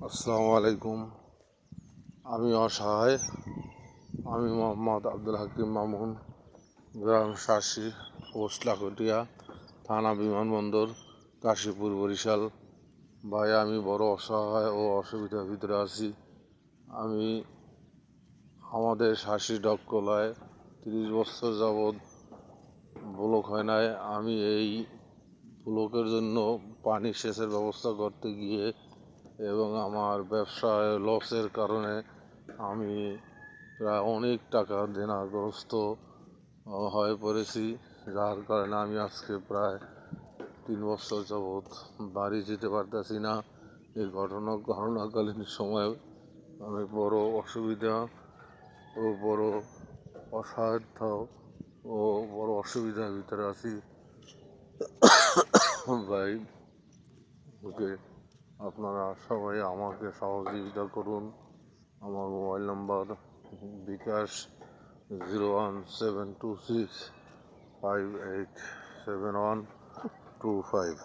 আসসালামু আলাইকুম। আমি অসহায়। আমি মোহাম্মদ আব্দুল হাকিম মামুন, গ্রাম শাসি, পোস্ট লাখটিয়া, থানা বিমানবন্দর, কাশীপুর, বরিশাল। ভাই, আমি বড় অসহায় ও অসুবিধার ভিতরে আছি। আমাদের শাসি ডককলায় 30 বছর যাবৎ ব্লক হয় নাই। আমি এই ব্লকের জন্য পানি সেচের ব্যবস্থা করতে গিয়ে এবং আমার ব্যবসায় লসের কারণে আমি প্রায় অনেক টাকা দেনাগ্রস্ত হয়ে পড়েছি, যার কারণে আমি আজকে প্রায় 3 বছর যাবৎ বাড়ি যেতে পারতেছি না। এই ঘটনাকালীন সময়ে আমি বড় অসুবিধা ও বড় অসাধ্য ও বড় অসুবিধার ভিতরে আছি। ভাই, ওকে আপনারা সবাই আমাকে সহযোগিতা করুন। আমার মোবাইল নাম্বার বিকাশ 01726587125।